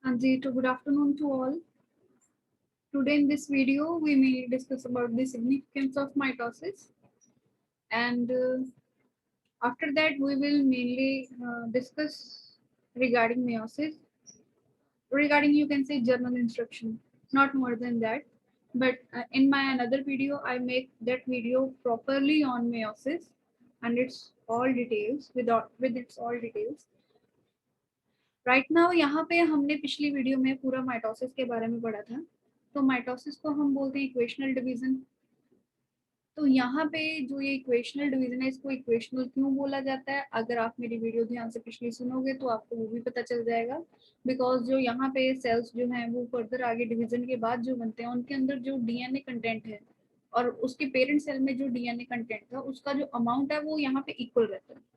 Anji, good afternoon to all. Today in this video, we may discuss about the significance of mitosis, and after that, we will mainly discuss regarding meiosis. Regarding, you can say journal instruction, not more than that. But in my another video, I make that video properly on meiosis and its all details with its all details. Right now यहाँ पे हमने पिछली video में पूरा mitosis के बारे में पढ़ा था। तो माइटोसिस को हम बोलते हैं इक्वेशनल डिवीजन। तो यहाँ पे जो ये इक्वेशनल डिवीजन है, इसको इक्वेशनल क्यों बोला जाता है, अगर आप मेरी वीडियो ध्यान से पिछली सुनोगे तो आपको वो भी पता चल जाएगा। बिकॉज जो यहाँ पे सेल्स जो हैं वो फर्दर आगे डिवीजन के बाद जो बनते हैं, उनके अंदर जो डीएनए कंटेंट है और उसके पेरेंट सेल में जो डीएनए कंटेंट था, उसका जो अमाउंट है वो यहाँ पे इक्वल रहता है।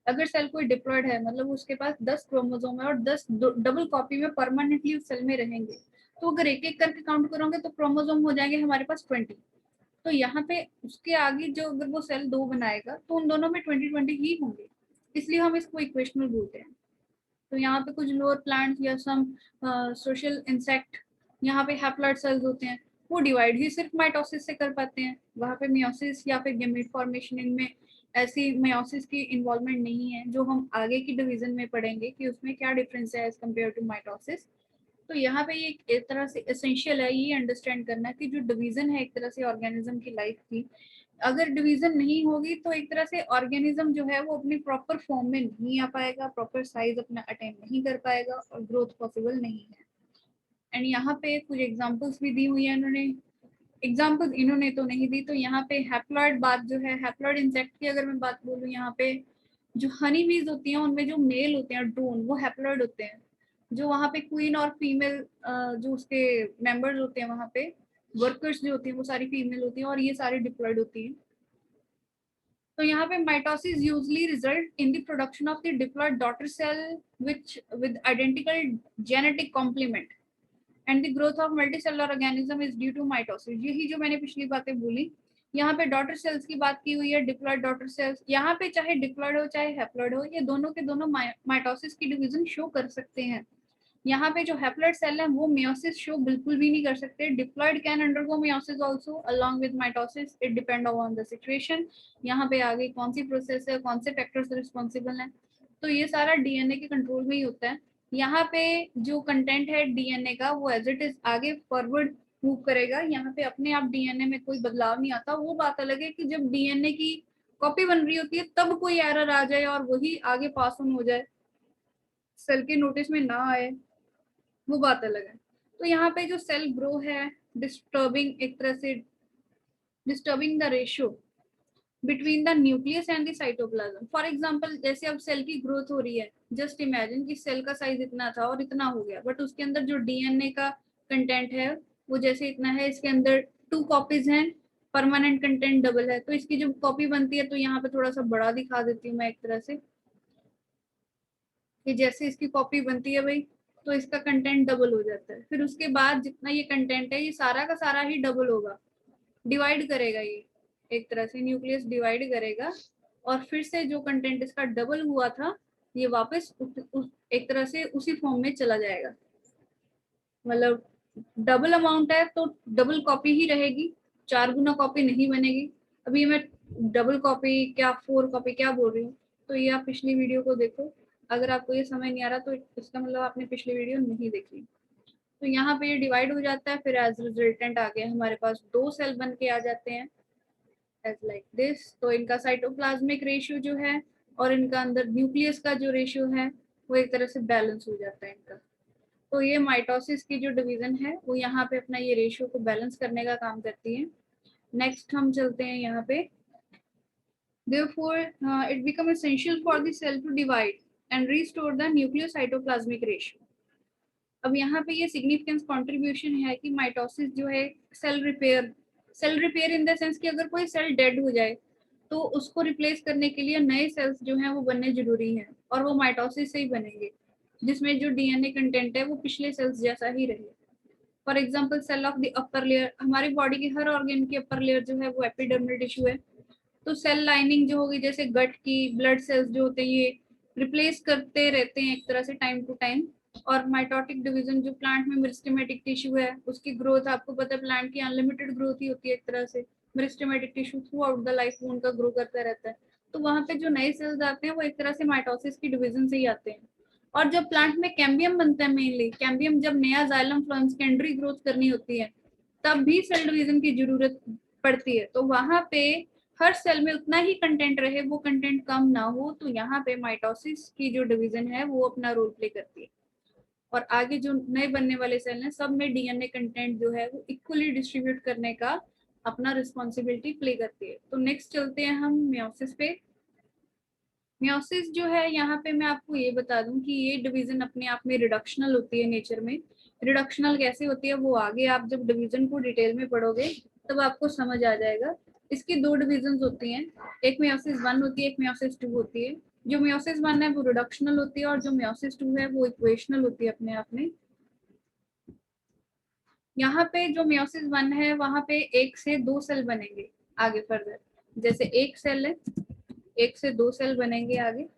अगर सेल कोई डिप्लॉयड है, मतलब उसके पास 10 क्रोमोसोम है और 10 डबल कॉपी में परमानेंटली उस सेल में रहेंगे, तो अगर एक एक करके काउंट करोगे तो क्रोमोसोम हो जाएंगे हमारे पास 20। तो यहाँ पे उसके आगे जो अगर वो सेल 2 बनाएगा तो उन दोनों में 20-20 ही होंगे, इसलिए हम इसको इक्वेशनल बोलते हैं। तो यहाँ पे कुछ लोअर प्लांट्स या सम सोशल इंसेक्ट, यहाँ पे हैप्लॉइड सेल्स होते हैं, वो डिवाइड ही सिर्फ माइटोसिस से कर पाते हैं। वहाँ पे मियोसिस या फिर गैमेट फॉर्मेशन, इनमें ऐसी मियोसिस की इन्वॉल्वमेंट नहीं है, जो हम आगे की डिवीजन में पढ़ेंगे कि उसमें क्या डिफरेंस है एज कम्पेयर टू माइटोसिस। तो यहाँ पे ये एक तरह से एसेंशियल है ये अंडरस्टैंड करना कि जो डिवीजन है एक तरह से ऑर्गेनिज्म की लाइफ की, अगर डिवीजन नहीं होगी तो एक तरह से ऑर्गेनिज्म जो है वो अपनी प्रॉपर फॉर्म में नहीं आ पाएगा, प्रॉपर साइज अपना अटेन नहीं कर पाएगा और ग्रोथ पॉसिबल नहीं है। एंड यहाँ पे कुछ एग्जांपल्स भी दी हुई है इन्होंने। एग्जांपल्स इन्होंने तो नहीं दी, तो यहाँ पे हैप्लॉइड बात जो है, हैप्लॉइड इंसेक्ट की अगर मैं बात बोलूँ, यहाँ पे जो हनी बीज होती हैं उनमें जो मेल होते हैं ड्रोन, वो हैप्लॉइड होते हैं। जो वहाँ पे क्वीन और फीमेल जो उसके मेंबर्स होते हैं, वहाँ पे वर्कर्स जो होती हैं वो सारी फीमेल होती हैं और ये सारी डिप्लॉयड होती हैं। तो यहाँ पे mitosis usually result in the production of the diploid daughter cell which with identical genetic complement and the growth of multicellular organism is due to mitosis. यही जो मैंने पिछली बातें बोली, यहाँ पे डॉटर सेल्स की बात की हुई है, डिप्लॉयड डॉटर सेल्स। यहाँ पे चाहे डिप्लॉयड हो चाहे हैप्लॉयड हो, ये दोनों के दोनों माइटोसिस की डिवीजन शो कर सकते हैं। यहाँ पे जो हैप्लॉइड सेल है वो मियोसिस शो बिल्कुल भी नहीं कर सकते। Diploid can undergo meiosis also along with mitosis, it depend on the situation. यहाँ पे आगे कौन सी प्रोसेस है, कौन से फैक्टर्स रिस्पॉन्सिबल हैं, तो ये सारा डीएनए के कंट्रोल में ही होता है। यहाँ पे जो कंटेंट है डीएनए का वो एज इट इज आगे फॉरवर्ड मूव करेगा। यहाँ पे अपने आप डीएनए में कोई बदलाव नहीं आता। वो बात अलग है कि जब डीएनए की कॉपी बन रही होती है तब कोई एरर आ जाए और वही आगे पास ऑन हो जाए, सेल के नोटिस में ना आए, वो बात अलग है। तो यहाँ पे जो सेल ग्रो है, डिस्टर्बिंग एक तरह से disturbing the ratio between the nucleus and the cytoplasm. For example, जैसे अब सेल की ग्रोथ हो रही है, जस्ट इमेजिन कि सेल का साइज इतना था और इतना हो गया, बट उसके अंदर जो डीएनए का कंटेंट है वो जैसे इतना है, इसके अंदर 2 कॉपीज हैं, परमानेंट कंटेंट डबल है। तो इसकी जब कॉपी बनती है तो यहाँ पे थोड़ा सा बड़ा दिखा देती हूँ मैं एक तरह से, कि जैसे इसकी कॉपी बनती है भाई, तो इसका कंटेंट डबल हो जाता है। फिर उसके बाद जितना ये कंटेंट है ये सारा का सारा ही डबल होगा, डिवाइड करेगा, ये एक तरह से न्यूक्लियस डिवाइड करेगा और फिर से जो कंटेंट इसका डबल हुआ था ये वापस एक तरह से उसी फॉर्म में चला जाएगा। मतलब डबल अमाउंट है तो डबल कॉपी ही रहेगी, 4 गुना कॉपी नहीं बनेगी। अभी मैं डबल कॉपी क्या 4 कॉपी क्या बोल रही हूँ, तो ये आप पिछली वीडियो को देखो। अगर आपको ये समझ नहीं आ रहा तो इसका मतलब आपने पिछली वीडियो नहीं देखी। तो यहाँ पे ये डिवाइड हो जाता है, फिर एज रिजल्टेंट आगे हमारे पास 2 सेल बन के आ जाते हैं एज लाइक दिस। तो इनका साइटोप्लाज्मिक रेशियो जो है और इनका अंदर न्यूक्लियस का जो रेशियो है वो एक तरह से बैलेंस हो जाता है इनका। तो ये माइटोसिस की जो डिवीजन है वो यहाँ पे अपना ये रेशियो को बैलेंस करने का काम करती है। नेक्स्ट हम चलते हैं यहाँ पे। Therefore, it becomes essential for the cell to divide and restore the nucleocytoplasmic ratio. अब यहाँ पे ये सिग्निफिकेंस कंट्रीब्यूशन है कि माइटोसिस जो है cell repair in the sense कि अगर कोई सेल डेड हो जाए तो उसको रिप्लेस करने के लिए नए सेल्स जो हैं वो बनने जरूरी हैं, और वो माइटोसिस से ही बनेंगे, जिसमें जो डीएनए कंटेंट है वो पिछले सेल्स जैसा ही रहे। For example, cell of the upper layer, हमारी बॉडी की हर ऑर्गन की अपर लेयर जो है वो एपिडर्मल टिश्यू है। तो सेल लाइनिंग जो होगी, जैसे गट की ब्लड सेल्स जो होते हैं, ये रिप्लेस करते रहते हैं एक तरह से टाइम टू टाइम और माइटोटिक डिवीजन जो प्लांट में मेरिस्टेमेटिक टिश्यू है उसकी ग्रोथ आपको पता है प्लांट की अनलिमिटेड ग्रोथ ही होती है एक तरह से। Meristematic tissue through out the life वो उनका ग्रो करता रहता है। तो वहां पे जो नए सेल्स आते हैं वो एक तरह से माइटोसिस की डिवीजन से ही आते हैं। और जब प्लांट में कैम्बियम बनता है, मेनली कैम्बियम जब नया जाइलम फ्लोएम सेकेंडरी ग्रोथ करनी होती है तब भी सेल डिवीजन की जरूरत पड़ती है। तो वहां पे हर सेल में उतना ही कंटेंट रहे, वो कंटेंट कम ना हो, तो यहाँ पे माइटोसिस की जो डिवीजन है वो अपना रोल प्ले करती है। और आगे जो नए बनने वाले सेल हैं सब में डीएनए कंटेंट जो है वो इक्वली डिस्ट्रीब्यूट करने का अपना रिस्पॉन्सिबिलिटी प्ले करती है। तो नेक्स्ट चलते हैं हम मियोसिस पे। मियोसिस जो है यहाँ पे मैं आपको ये बता दूं कि ये डिवीजन अपने आप में रिडक्शनल होती है नेचर में। रिडक्शनल कैसे होती है वो आगे आप जब डिवीजन को डिटेल में पढ़ोगे तब आपको समझ आ जाएगा। इसकी दो डिविजन होती हैं, एक मियोसिस 1 होती है, एक मियोसिस 2 होती है। जो मियोसिस 1 है वो रिडक्शनल होती है और जो मियोसिस 2 है वो इक्वेशनल होती है अपने आप में। यहाँ पे जो मियोसिस 1 है वहां पे 1 से 2 सेल बनेंगे आगे फर्दर। जैसे एक सेल है, 1 से 2 सेल बनेंगे आगे।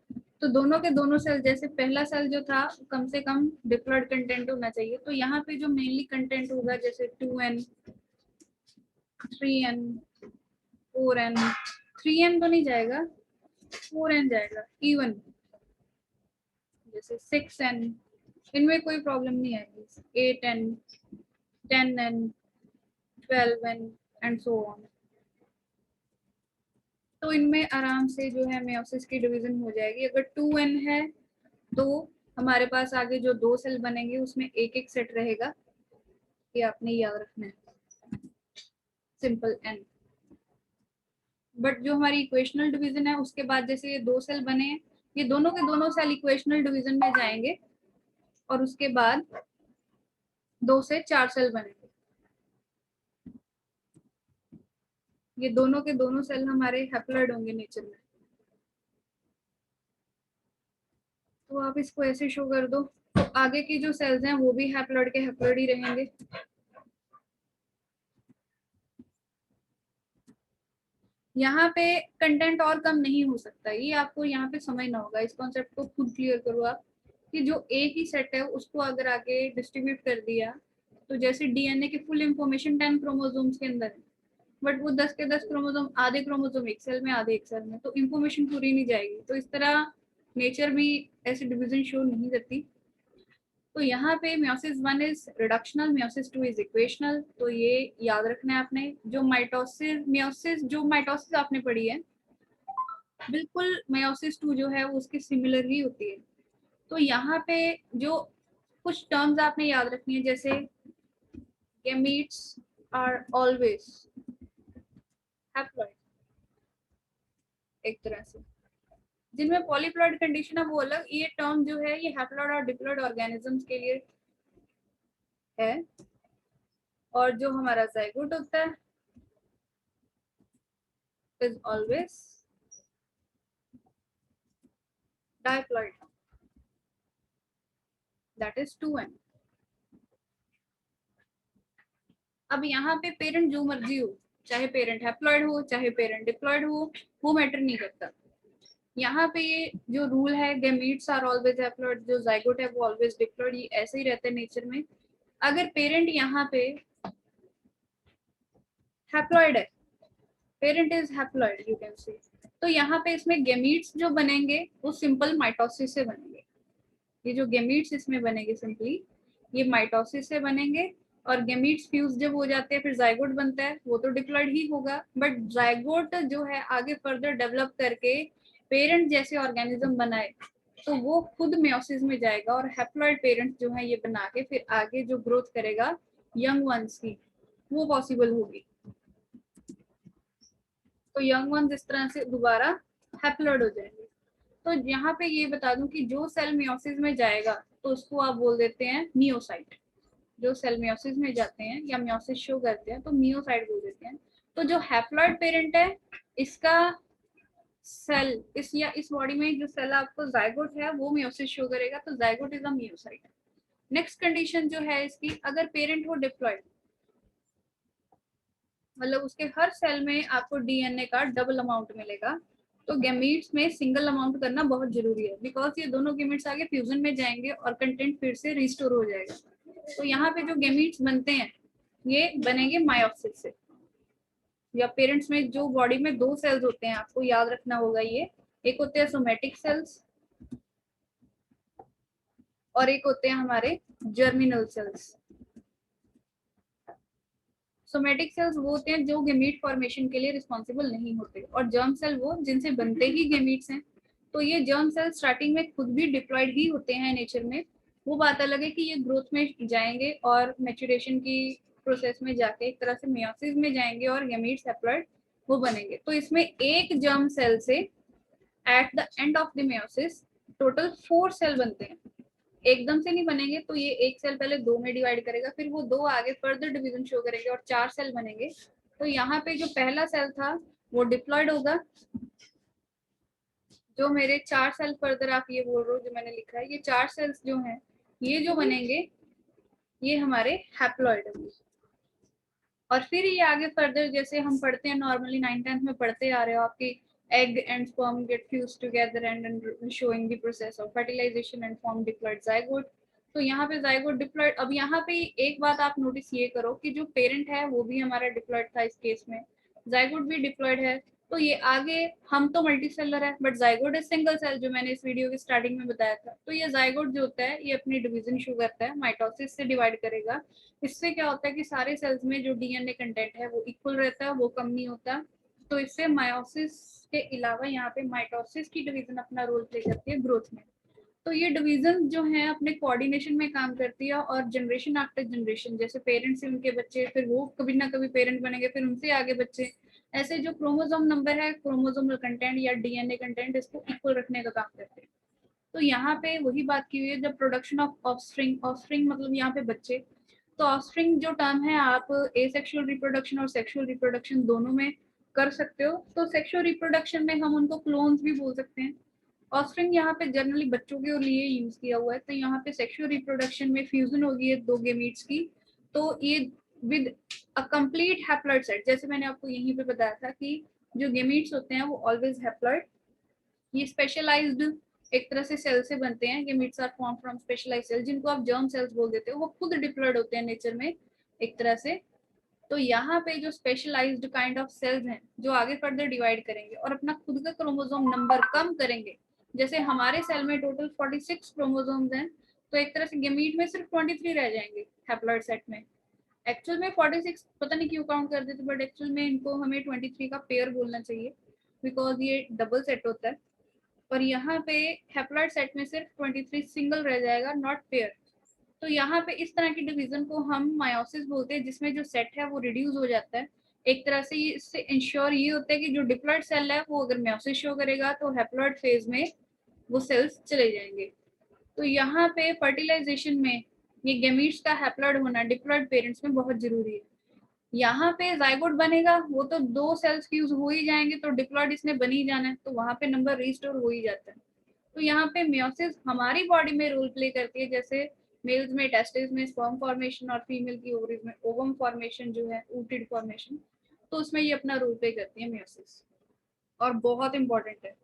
तो दोनों के दोनों सेल, जैसे पहला सेल जो था कम से कम डिप्लॉयड कंटेंट होना चाहिए, तो यहाँ पे जो मेनली कंटेंट होगा जैसे 2n, 3n, 4n, 3n तो नहीं जाएगा, 4n जाएगा इवन, जैसे 6n, इनमें कोई प्रॉब्लम नहीं आएगी, 8n, 10n, 12n and so on. तो इनमें आराम से जो है मेयोसिस की डिवीजन हो जाएगी। अगर 2n है तो हमारे पास आगे जो 2 सेल बनेंगे उसमें एक एक सेट रहेगा, ये आपने याद रखना है, सिंपल n। बट जो हमारी इक्वेशनल डिवीजन है उसके बाद जैसे ये 2 सेल बने हैं, ये दोनों के दोनों सेल इक्वेशनल डिवीजन में जाएंगे और उसके बाद 2 से 4 सेल बनेंगे। ये दोनों के दोनों सेल हमारे हैप्लॉइड होंगे नेचर में। तो आप इसको ऐसे शो कर दो, तो आगे की जो सेल्स हैं वो भी हैप्लॉइड के हैप्लॉइड ही रहेंगे। यहाँ पे कंटेंट और कम नहीं हो सकता, ये आपको यहाँ पे समझना होगा। इस कॉन्सेप्ट को खुद क्लियर करो आप कि जो एक ही सेट है उसको अगर आगे डिस्ट्रीब्यूट कर दिया, तो जैसे डीएनए की फुल इंफॉर्मेशन 10 क्रोमोसोम्स के अंदर है, बट वो 10 के 10 क्रोमोसोम, आधे क्रोमोसोम एक सेल में, आधे एक सेल में, तो इंफॉर्मेशन पूरी नहीं जाएगी। तो इस तरह नेचर भी ऐसे डिविजन शो नहीं करती। तो यहाँ पे meiosis 1 is reductional, meiosis 2 is equational. तो ये याद रखना है आपने। जो माइटोसिस आपने पढ़ी है बिल्कुल मियोसिस 2 जो है वो उसके सिमिलर ही होती है। तो यहाँ पे जो कुछ टर्म्स आपने याद रखनी है, जैसे gametes आर ऑलवेज हैप्लॉइड, एक तरह से जिनमें पॉलीप्लॉइड कंडीशन है वो अलग। ये टर्म जो है ये हैप्लॉइड और डिप्लॉइड ऑर्गेनिजम्स के लिए है। और जो हमारा जाइगोट होता है is always diploid, that is 2n। अब यहाँ पे पेरेंट जो मर्जी हो, चाहे पेरेंट हैप्लॉइड हो चाहे पेरेंट डिप्लॉइड हो, वो मैटर नहीं करता। यहाँ पे ये जो रूल है गैमीट्स आर ऑलवेज हैप्लॉइड, जो जाइगोट है वो ऑलवेज डिप्लॉइड, ये ऐसे ही रहता है नेचर में। अगर पेरेंट यहाँ पे हैप्लॉइड है, parent is haploid you can see, तो यहाँ पे इसमें गैमीट्स जो बनेंगे वो सिंपल माइटोसिस से बनेंगे। ये जो गैमीट्स इसमें बनेंगे सिंपली ये माइटोसिस से बनेंगे। और गैमीट्स फ्यूज जब हो जाते हैं फिर जाइगोट बनता है, वो तो डिप्लॉइड ही होगा, बट जाइगोट जो है आगे फर्दर डेवलप करके पेरेंट जैसे ऑर्गेनिज्म बनाए तो वो खुद मियोसिस में जाएगा और हैप्लॉइड पेरेंट्स जो है ये बना के फिर आगे जो ग्रोथ करेगा यंग वंस की वो पॉसिबल होगी। तो यंग वंस इस तरह से दोबारा हैप्लॉइड हो जाएंगे। तो यहाँ पे ये बता दूं कि जो सेल मियोसिस में जाएगा तो उसको आप बोल देते हैं मियोसाइट। जो सेल मियोसिस में जाते हैं या मियोसिस शो करते हैं तो मियोसाइट बोल देते हैं। तो जो हैप्लॉइड पेरेंट है इसका सेल इस बॉडी में जो सेल आपको जाइगोट है वो मियोसिस शो करेगा, तो zygote is a meiocyte. Next condition जो है इसकी, अगर पेरेंट हो डिप्लॉइड, मतलब उसके हर सेल में आपको डीएनए का डबल अमाउंट मिलेगा, तो गैमीट्स में सिंगल अमाउंट करना बहुत जरूरी है, बिकॉज ये दोनों गैमीट्स आगे फ्यूजन में जाएंगे और कंटेंट फिर से रिस्टोर हो जाएगा। तो यहाँ पे जो गैमीट्स बनते हैं ये बनेंगे मायोसिस से। या पेरेंट्स में जो बॉडी में दो सेल्स होते हैं, आपको याद रखना होगा ये, एक होते हैं सोमेटिक सेल्स और एक होते हैं हमारे जर्मिनल सेल्स। सोमेटिक सेल्स वो होते हैं जो गैमीट फॉर्मेशन के लिए रिस्पॉन्सिबल नहीं होते, और जर्म सेल वो जिनसे बनते ही गैमीट्स हैं। तो ये जर्म सेल स्टार्टिंग में खुद भी डिप्लॉयड ही होते हैं नेचर में। वो बात अलग है कि ये ग्रोथ में जाएंगे और मैच्योरेशन की प्रोसेस में जाके एक तरह से मियोसिस में जाएंगे और गैमीट्स हैप्लॉइड वो बनेंगे। तो इसमें एक जर्म सेल से at the end of the meiosis total 4 cell बनते हैं। एकदम से नहीं बनेंगे, तो ये एक सेल पहले 2 में डिवाइड करेगा, फिर वो 2 आगे फर्दर डिवीजन शो करेंगे और 4 सेल बनेंगे। तो यहाँ पे जो पहला सेल था वो डिप्लॉयड होगा। जो मेरे 4 सेल फर्दर आप ये बोल रहे हो जो मैंने लिखा है, ये 4 सेल्स जो हैं ये जो बनेंगे ये हमारे हैप्लॉइड होंगे। और फिर ये आगे फर्दर जैसे हम पढ़ते हैं नॉर्मली 9th-10th में पढ़ते आ रहे हो, आपकी egg and sperm get fused together and showing the process of fertilization and form diploid zygote। तो यहाँ पे zygote diploid। अब यहाँ पे एक बात आप नोटिस ये करो कि जो पेरेंट है वो भी हमारा डिप्लॉयड था इस केस में, zygote भी डिप्लॉयड है। तो ये आगे हम तो मल्टीसेलर है but zygote is single cell, जो मैंने इस वीडियो के स्टार्टिंग में बताया था। तो ये zygote जो होता है ये अपनी डिवीजन शो करता है, माइटोसिस से डिवाइड करेगा। इससे क्या होता है कि सारे सेल्स में जो डीएनए कंटेंट है वो इक्वल रहता है, वो कम नहीं होता। तो इससे मायोसिस के अलावा यहाँ पे माइटोसिस की डिवीजन अपना रोल प्ले करती है ग्रोथ में। तो ये डिवीजन जो है अपने कोऑर्डिनेशन में काम करती है और जनरेशन आफ्टर जनरेशन, जैसे पेरेंट्स से उनके बच्चे, फिर वो कभी ना कभी पेरेंट बनेंगे, फिर उनसे आगे बच्चे, ऐसे जो क्रोमोसोम नंबर है, क्रोमोसोमल कंटेंट या डीएनए कंटेंट, इसको इक्वल रखने का काम करते हैं। तो यहाँ पे वही बात की हुई है, जब प्रोडक्शन ऑफ ऑफस्प्रिंग, ऑफस्प्रिंग मतलब यहाँ पे बच्चे, तो ऑफस्प्रिंग जो टर्म है आप एसेक्सुअल रिप्रोडक्शन और सेक्सुअल रिप्रोडक्शन दोनों में कर सकते हो। तो सेक्सुअल रिप्रोडक्शन में हम उनको क्लोन्स भी बोल सकते हैं। ऑफस्प्रिंग यहाँ पे जनरली बच्चों के लिए यूज किया हुआ है। तो यहाँ पे सेक्सुअल रिप्रोडक्शन में फ्यूजन होगी है 2 गैमीट्स की, तो ये with a complete haploid set, जैसे मैंने आपको यहीं पे बताया था कि जो गैमीट्स होते हैं वो ऑलवेज हैप्लॉइड। ये स्पेशलाइज्ड एक तरह से सेल से बनते हैं, gametes are form from specialised cell, जिनको आप जर्म सेल्स बोल देते हो। वो खुद डिप्लॉयड होते हैं नेचर में एक तरह से। तो यहाँ पे जो स्पेशलाइज्ड काइंड ऑफ सेल्स हैं जो आगे फर्दर डिवाइड करेंगे और अपना खुद का क्रोमोसोम नंबर कम करेंगे, जैसे हमारे सेल में टोटल 46 क्रोमोसोम्स हैं, तो एक तरह से गैमीट में सिर्फ 23 रह जाएंगे हैप्लॉइड सेट में। एक्चुअल में 46 पता नहीं क्यों काउंट कर देते, बट एक्चुअल में इनको हमें 23 का पेयर बोलना चाहिए, बिकॉज ये डबल सेट होता है। और यहाँ पे हैप्लॉइड सेट में सिर्फ 23 सिंगल रह जाएगा, नॉट पेयर। तो यहाँ पे इस तरह की डिवीजन को हम मायोसिस बोलते हैं, जिसमें जो सेट है वो रिड्यूस हो जाता है। एक तरह से इससे इंश्योर ये होता है कि जो डिप्लॉयड सेल है वो अगर मायोसिस शो करेगा तो हैप्लॉइड फेज में वो सेल्स चले जाएंगे। तो यहाँ पे फर्टिलाइजेशन में ये गैमीट्स का हैप्लॉइड होना डिप्लॉयड पेरेंट्स में बहुत जरूरी है। यहाँ पे जाइगोट बनेगा, वो तो 2 सेल्स फ्यूज हो ही जाएंगे, तो डिप्लॉयड इसने बन ही जाना है, तो वहां पे नंबर रिस्टोर हो ही जाता है। तो यहाँ पे मियोसिस हमारी बॉडी में रोल प्ले करती है, जैसे मेल्स में टेस्टिस में स्पर्म फॉर्मेशन और फीमेल की ओवरीज में ओवम फॉर्मेशन जो है, ऊटिड फॉर्मेशन, तो उसमें ये अपना रोल प्ले करती है मियोसिस, और बहुत इंपॉर्टेंट है।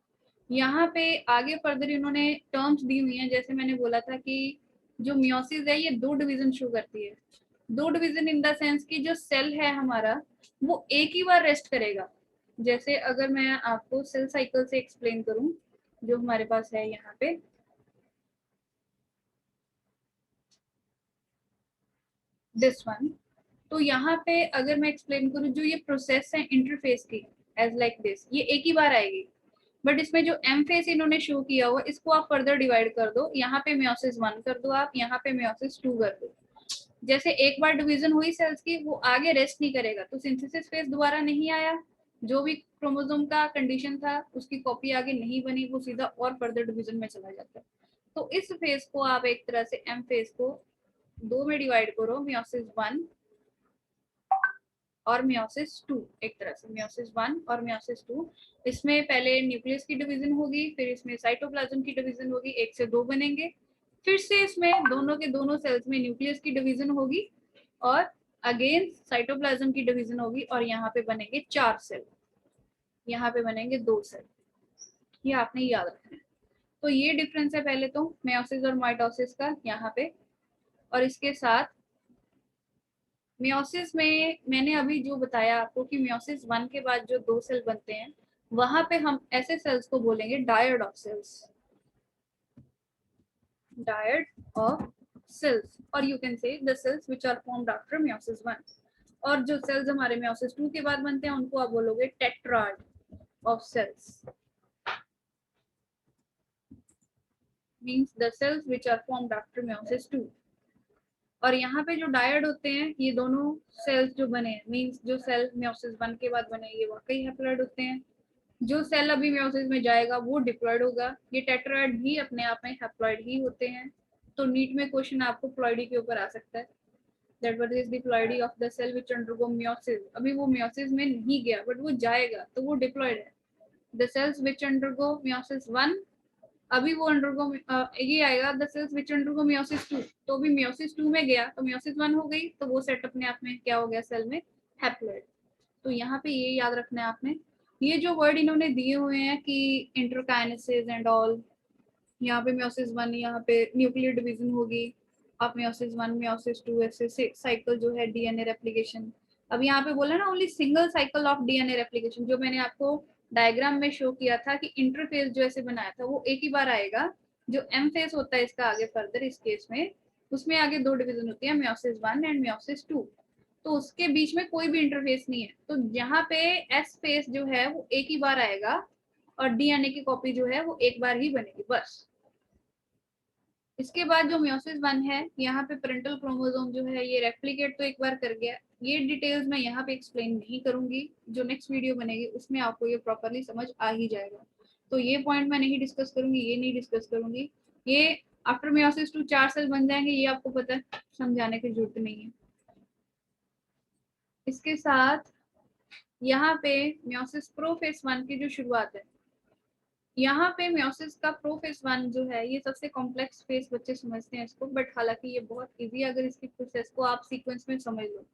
यहाँ पे आगे फर्दर इन्होंने टर्म्स दी हुई हैं, जैसे मैंने बोला था कि जो मियोसिस है ये 2 डिवीजन शो करती है। 2 डिवीजन इन द सेंस कि जो सेल है हमारा वो एक ही बार रेस्ट करेगा। जैसे अगर मैं आपको सेल साइकिल से एक्सप्लेन करूं, जो हमारे पास है यहाँ पे दिस वन, तो यहाँ पे अगर मैं एक्सप्लेन करूँ जो ये प्रोसेस है इंटरफेस की, एज लाइक दिस, ये एक ही बार आएगी। बट इसमें जो एम फेस इन्होंने शो किया हुआ, इसको आप फर्दर डिवाइड कर दो, यहाँ पे मियोसिस 1 कर दो आप, यहाँ पे मियोसिस 2 कर दो। जैसे एक बार डिवीजन हुई सेल्स की, वो आगे रेस्ट नहीं करेगा, तो सिंथेसिस फेज दोबारा नहीं आया, जो भी क्रोमोसोम का कंडीशन था उसकी कॉपी आगे नहीं बनी, वो सीधा और फर्दर डिवीजन में चला जाता है। तो इस फेज को आप एक तरह से एम फेज को 2 में डिवाइड करो, मियोसिस 1 और मियोसिस 2, एक तरह से मियोसिस 1 और मियोसिस 2। इसमें पहले न्यूक्लियस की डिवीजन होगी, फिर इसमें साइटोप्लाज्म की डिवीजन होगी, 1 से 2 बनेंगे, फिर से इसमें दोनों के दोनों सेल्स में न्यूक्लियस की डिवीजन होगी और अगेन साइटोप्लाज्म की डिवीजन होगी, और यहाँ पे बनेंगे 4 सेल, यहाँ पे बनेंगे 2 सेल। ये आपने याद रखना है। तो ये डिफरेंस है पहले तो मेयोसिस और माइटोसिस का यहाँ पे। और इसके साथ मेयोसिस में मैंने अभी जो बताया आपको कि मेयोसिस 1 के बाद जो 2 सेल बनते हैं, वहां पे हम ऐसे सेल्स को बोलेंगे dyad of cells, dyad of cells, और you can say the cells which are formed after meiosis 1। और जो सेल्स हमारे मेयोसिस 2 के बाद बनते हैं उनको आप बोलोगे tetrad of cells, means the cells which are formed after meiosis 2। और यहाँ पे जो डायड होते हैं, ये दोनों सेल्स जो बने हैं, मींस जो सेल मेयोसिस 1 के बाद बने, ये वाकई हैप्लॉइड होते हैं। जो सेल अभी मेयोसिस में जाएगा वो डिप्लॉइड होगा। ये टेट्राड भी अपने आप में हैप्लॉइड ही होते हैं। तो नीट में क्वेश्चन आपको प्लॉइडी के ऊपर आ सकता है, that what is the ploidy of the cell which undergo meiosis. अभी वो मेयोसिस में नहीं गया बट वो जाएगा, तो वो डिप्लॉइड है। The cells which undergo meiosis 1, अभी वो अंडरगो ये आएगा the cells which undergo meiosis 2, तो अभी मेयोसिस 2 में गया तो मेयोसिस 1 हो गई, तो वो सेट अपने आप में क्या हो गया, सेल में हैप्लॉइड। तो यहाँ पे ये याद रखना है आपने। ये जो वर्ड इन्होंने दिए हुए हैं कि इंटरकाइनेसिस एंड ऑल, यहाँ पे मेयोसिस 1, यहाँ पे न्यूक्लियर डिवीजन होगी, अब मेयोसिस 1 मेयोसिस 2 ऐसे साइकिल जो है डीएनए रेप्लिकेशन। अब यहाँ पे बोला ना only single cycle of DNA replication, जो मैंने आपको डायग्राम में शो किया था कि इंटरफेस जो ऐसे बनाया था वो एक ही बार आएगा। जो एम फेस होता है इसका आगे फर्दर इस केस में, उसमें आगे 2 डिवीजन होती है, मेयोसिस 1 एंड मेयोसिस 2। तो उसके बीच में कोई भी इंटरफेस नहीं है, तो यहाँ पे एस फेस जो है वो एक ही बार आएगा और डीएनए की कॉपी जो है वो एक बार ही बनेगी बस। इसके बाद जो मेयोसिस 1 है, यहाँ पे पेरेंटल क्रोमोसोम जो है ये रेप्लिकेट तो एक बार कर गया। ये डिटेल्स मैं यहाँ पे एक्सप्लेन नहीं करूंगी, जो नेक्स्ट वीडियो बनेगी उसमें आपको ये प्रॉपरली समझ आ ही जाएगा। तो ये पॉइंट मैं नहीं डिस्कस करूंगी, ये नहीं डिस्कस करूंगी। ये आफ्टर मेयोसिस 2 4 सेल बन जाएंगे, ये आपको पता है, समझाने की जरूरत नहीं है। इसके साथ यहाँ पे मेयोसिस प्रोफेस 1 की जो शुरुआत है, यहाँ पे मेयोसिस का प्रोफेस 1 जो है ये सबसे कॉम्प्लेक्स फेस बच्चे समझते हैं इसको, बट हालांकि ये बहुत इजी है अगर इसकी प्रोसेस को आप सीक्वेंस में समझ लो।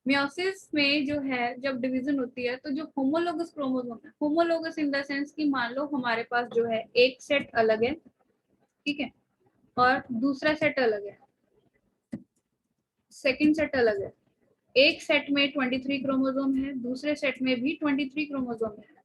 मेयोसिस में जो है जब डिवीजन होती है तो जो होमोलोगस क्रोमोसोम है, होमोलोगस इन द सेंस कि मान लो हमारे पास जो है एक सेट अलग है, ठीक है, और दूसरा सेट अलग है, सेकंड सेट अलग है। एक सेट में 23 क्रोमोसोम है, दूसरे सेट में भी 23 क्रोमोसोम है।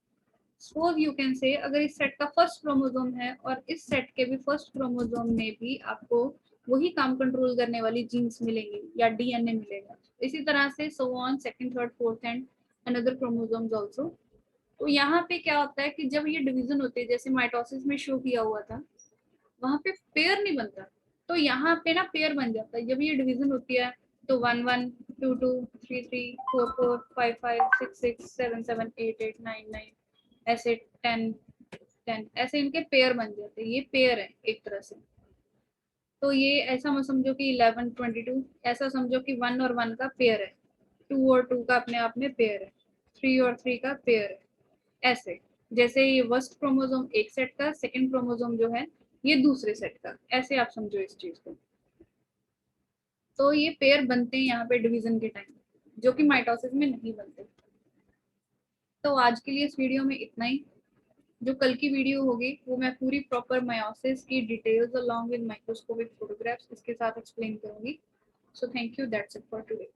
सपोज यू कैन से अगर इस सेट का फर्स्ट क्रोमोसोम है और इस सेट के भी फर्स्ट क्रोमोसोम में भी आपको वही काम कंट्रोल करने वाली जीन्स मिलेंगी या डीएनए मिलेगा, इसी तरह से so on second third fourth and another chromosomes also. तो यहाँ पे क्या होता है कि जब ये डिवीजन होती है, जैसे माइटोसिस में शो किया हुआ था, वहां पे पेयर नहीं बनता, तो यहाँ पे ना पेयर बन जाता है। जब ये डिवीजन होती है तो 1 1 2 2 3 3 4 4 5 5 6 6 7 7 8 8 9 9 ऐसे 10 10 ऐसे इनके पेयर बन जाते हैं। ये पेयर है एक तरह से। तो ये ऐसा मत समझो कि 11 22, ऐसा समझो कि 1 और 1 का पेयर है, 2 और 2 का अपने आप में पेयर है, 3 और 3 का पेयर है। ऐसे जैसे ये फर्स्ट क्रोमोसोम एक सेट का, सेकंड क्रोमोसोम जो है ये दूसरे सेट का, ऐसे आप समझो इस चीज को। तो ये पेयर बनते हैं यहाँ पे डिवीजन के टाइम, जो कि माइटोसिस में नहीं बनते। तो आज के लिए इस वीडियो में इतना ही। जो कल की वीडियो होगी वो मैं पूरी प्रॉपर मेयोसिस की details along with microscopic photographs इसके साथ एक्सप्लेन करूंगी। So thank you, that's it for today.